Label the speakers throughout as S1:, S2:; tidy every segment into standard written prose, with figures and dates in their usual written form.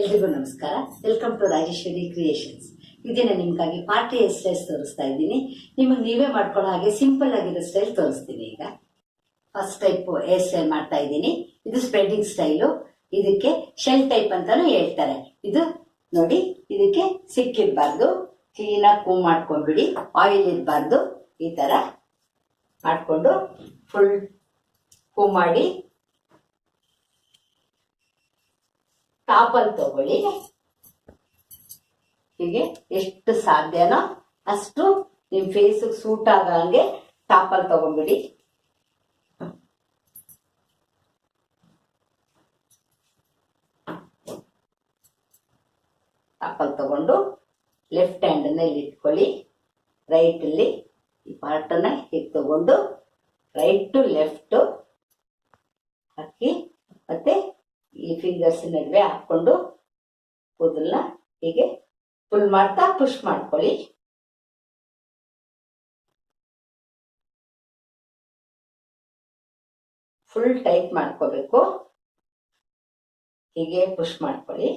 S1: ಎಲ್ರಿಗೂ ನಮಸ್ಕಾರ. Welcome to Rajeshwari creations. ಇದನ್ನ ನಿಮ್ಗಾಗಿ ಪಾರ್ಟಿ ಹೇರ್ ಸ್ಟೈಲ್ಸ್ ತೋರಿಸ್ತಾ ಇದ್ದೀನಿ. ನಿಮಗೆ ನೀವೇ ಮಾಡ್ಕೊಳ್ಳೋ ಹಾಗೆ ಸಿಂಪಲ್ ಆಗಿರೋ ಸ್ಟೈಲ್ ತೋರಿಸ್ತೀನಿ. ಈಗ ಫಸ್ಟ್ ಟೈಪ್ ಹೇರ್ ಸ್ಟೈಲ್ ಮಾಡ್ತಾ ಇದ್ದೀನಿ. ಇದು ಸ್ಪ್ರೆಡಿಂಗ್ ಸ್ಟೈಲು. ಇದಕ್ಕೆ ಶೆಲ್ ಟೈಪ್ ಅಂತಾನು ಹೇಳ್ತಾರೆ. ಇದು ನೋಡಿ, ಇದಕ್ಕೆ ಸಿಕ್ಕಿರ್ಬಾರ್ದು, ಕ್ಲೀನಾಗಿ ಕೂಮ್ ಮಾಡ್ಕೊಂಡ್ಬಿಡಿ. ಆಯಿಲ್ ಇರಬಾರ್ದು. ಈ ತರ ಮಾಡ್ಕೊಂಡು ಫುಲ್ ಕೂಮ್ ಮಾಡಿ ಟಾಪಲ್ ತಗೊಳ್ಳಿ. ಹೀಗೆ ಎಷ್ಟು ಸಾಧ್ಯನೋ ಅಷ್ಟು ನಿಮ್ ಫೇಸ್ ಸೂಟ್ ಆಗಂಗೆ ಟಾಪಲ್ ತಗೊಂಡ್ಬಿಡಿ. ಟಾಪಲ್ ತಗೊಂಡು ಲೆಫ್ಟ್ ಹ್ಯಾಂಡ್ ಅನ್ನ ಇಲ್ಲಿ ಇಟ್ಕೊಳ್ಳಿ. ರೈಟ್ ಅಲ್ಲಿ ಈ ಪಾರ್ಟ್ ಅನ್ನ ಹೀಗೆ ತಗೊಂಡು ರೈಟ್ ಟು ಲೆಫ್ಟ್ ಹಾಕಿ ಮತ್ತೆ ಈ ಫಿಂಗರ್ಸ್ ನಡುವೆ ಹಾಕೊಂಡು ಕೂದಲನ್ನ ಹೀಗೆ ಫುಲ್ ಮಾಡ್ತಾ ಪುಷ್ ಮಾಡ್ಕೊಳ್ಳಿ. ಫುಲ್ ಟೈಟ್ ಮಾಡ್ಕೋಬೇಕು. ಹೀಗೆ ಪುಷ್ ಮಾಡ್ಕೊಳ್ಳಿ.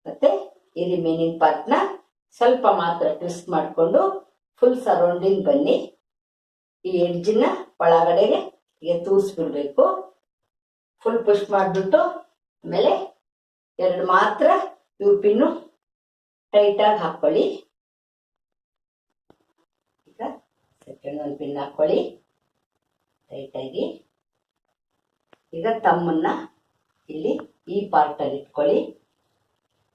S1: ಮತ್ತೆ ಈ ರಿಮೈನಿಂಗ್ ಪಾರ್ಟ್ ನ ಸ್ವಲ್ಪ ಮಾತ್ರ ಟ್ವಿಸ್ಟ್ ಮಾಡ್ಕೊಂಡು ಫುಲ್ ಸರೌಂಡಿಂಗ್ ಬನ್ನಿ. ಈ ಎಡ್ಜಿನ ಒಳಗಡೆಗೆ ಹೀಗೆ ತೂರಿಸ್ಬಿಡ್ಬೇಕು. ಫುಲ್ ಪುಷ್ ಮಾಡ್ಬಿಟ್ಟು ಆಮೇಲೆ ಎರಡು ಮಾತ್ರ ಇವು ಪಿನ್ನು ಟೈಟ್ ಆಗಿ ಹಾಕೊಳ್ಳಿ. ಈಗ ಸೆಕೆಂಡ್ ಒಂದು ಪಿನ್ ಹಾಕೊಳ್ಳಿ ಟೈಟ್ ಆಗಿ. ಈಗ ತಮ್ಮನ್ನ ಇಲ್ಲಿ ಈ ಪಾರ್ಟ್ ಅಲ್ಲಿ ಇಟ್ಕೊಳ್ಳಿ.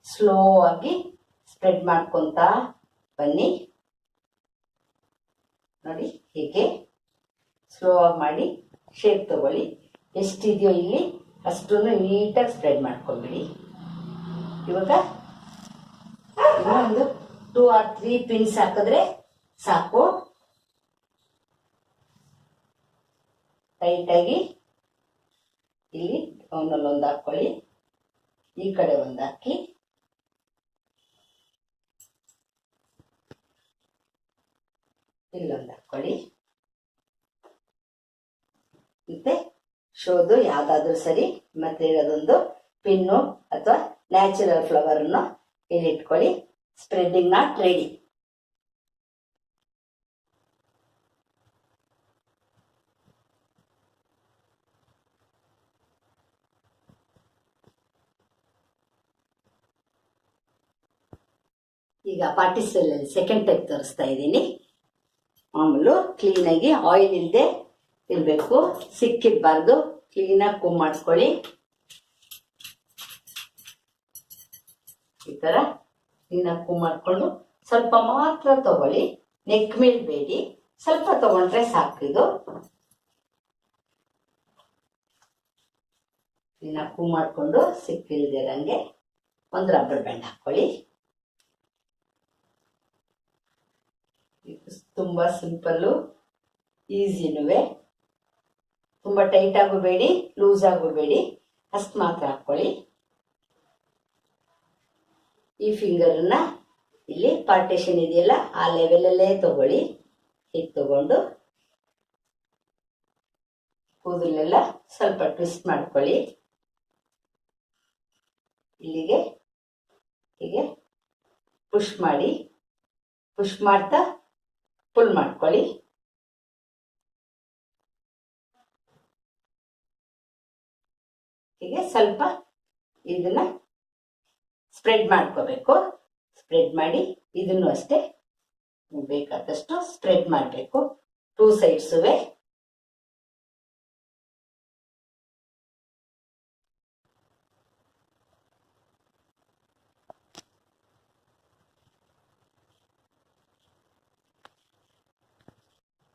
S1: ಸ್ಲೋ ಆಗಿ ಸ್ಪ್ರೆಡ್ ಮಾಡ್ಕೊಂತ ಬನ್ನಿ. ನೋಡಿ, ಹೀಗೆ ಸ್ಲೋ ಆಗಿ ಮಾಡಿ ಶೇಪ್ ತಗೊಳ್ಳಿ. ಎಷ್ಟಿದೆಯೋ ಇಲ್ಲಿ ಅಷ್ಟನ್ನು ನೀಟಾಗಿ ಸ್ಪ್ರೆಡ್ ಮಾಡ್ಕೊಂಡ್ಬಿಡಿ. ಇವಾಗ ಇನ್ನೊಂದು 2 or 3 ಪಿನ್ಸ್ ಹಾಕಿದ್ರೆ ಸಾಕು. ಟೈಟ್ ಆಗಿ ಇಲ್ಲಿ ಒಂದೊಂದು ಹಾಕೊಳ್ಳಿ. ಈ ಕಡೆ ಒಂದು ಹಾಕಿ ಇಲ್ಲೊಂದು ಹಾಕೊಳ್ಳಿ. ಮತ್ತೆ ಶೋದು ಯಾವ್ದಾದ್ರು ಸರಿ. ಮತ್ತೆ ಇರೋದೊಂದು ಪಿನ್ನು ಅಥವಾ ನ್ಯಾಚುರಲ್ ಫ್ಲವರ್ ಅನ್ನು ಇಲ್ಲಿ ಇಟ್ಕೊಳ್ಳಿ. Spreading not ready. ಈಗ ಪಾರ್ಟಿ ಸ್ಟೈಲ್ ಅಲ್ಲಿ ಸೆಕೆಂಡ್ ಟೈಪ್ ತೋರಿಸ್ತಾ ಇದ್ದೀನಿ. ಮಾಮೂಲು ಕ್ಲೀನ್ ಆಗಿ ಆಯಿಲ್ ಇಲ್ಲದೆ ಇರಬೇಕು. ಸಿಕ್ಕಿರಬಾರ್ದು. ಕ್ಲೀನಾಗಿ ಕೂಮ್ ಮಾಡ್ಕೊಳ್ಳಿ. ಈ ತರ ಕ್ಲೀನಾಗಿ ಕೂಮ್ ಮಾಡ್ಕೊಂಡು ಸ್ವಲ್ಪ ಮಾತ್ರ ತಗೊಳ್ಳಿ. ನೆಕ್ ಮೇಲ್ ಬೇಡಿ, ಸ್ವಲ್ಪ ತಗೊಂಡ್ರೆ ಸಾಕು. ಇದು ಕ್ಲೀನಾಗಿ ಕೂಮ್ ಮಾಡ್ಕೊಂಡು ಸಿಕ್ಕಿಲ್ದಿರಂಗೆ ಒಂದು ರಬ್ಬರ್ ಬ್ಯಾಂಡ್ ಹಾಕೊಳ್ಳಿ. ತುಂಬಾ ಸಿಂಪಲ್ಲು, ಈಸಿನುವೆ. ತುಂಬಾ ಟೈಟ್ ಆಗಬೇಡಿ, ಲೂಸ್ ಆಗಬೇಡಿ, ಅಷ್ಟು ಮಾತ್ರ ಹಾಕೊಳ್ಳಿ. ಈ ಫಿಂಗರ್ ನ ಇಲ್ಲಿ ಪಾರ್ಟೇಷನ್ ಇದೆಯಲ್ಲ ಆ ಲೆವೆಲ್ ಅಲ್ಲೇ ತಗೊಳ್ಳಿ. ಹೀಗೆ ತಗೊಂಡು ಕೂದಲೆಲ್ಲ ಸ್ವಲ್ಪ ಟ್ವಿಸ್ಟ್ ಮಾಡ್ಕೊಳ್ಳಿ. ಇಲ್ಲಿಗೆ ಹೀಗೆ ಪುಷ್ ಮಾಡಿ, ಪುಷ್ ಮಾಡ್ತಾ ಪುಲ್ ಮಾಡ್ಕೊಳ್ಳಿ. ಹೀಗೆ ಸ್ವಲ್ಪ ಇದನ್ನ ಸ್ಪ್ರೆಡ್ ಮಾಡ್ಕೋಬೇಕು. ಸ್ಪ್ರೆಡ್ ಮಾಡಿ ಇದನ್ನು ಅಷ್ಟೇ ಬೇಕಾದಷ್ಟು ಸ್ಪ್ರೆಡ್ ಮಾಡಬೇಕು. 2 ಸೈಡ್ಸುವೆ.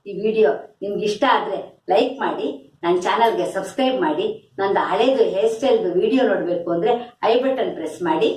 S1: ಈ ವಿಡಿಯೋ ನಿಮ್ಗೆ ಇಷ್ಟ ಆದ್ರೆ ಲೈಕ್ ಮಾಡಿ, ನನ್ನ ಚಾನಲ್ಗೆ ಸಬ್ಸ್ಕ್ರೈಬ್ ಮಾಡಿ. ನಂದು ಹಳೇದು ಹೇರ್ ಸ್ಟೈಲ್ದು ವಿಡಿಯೋ ನೋಡಬೇಕು ಅಂದ್ರೆ ಐ ಬಟನ್ ಪ್ರೆಸ್ ಮಾಡಿ.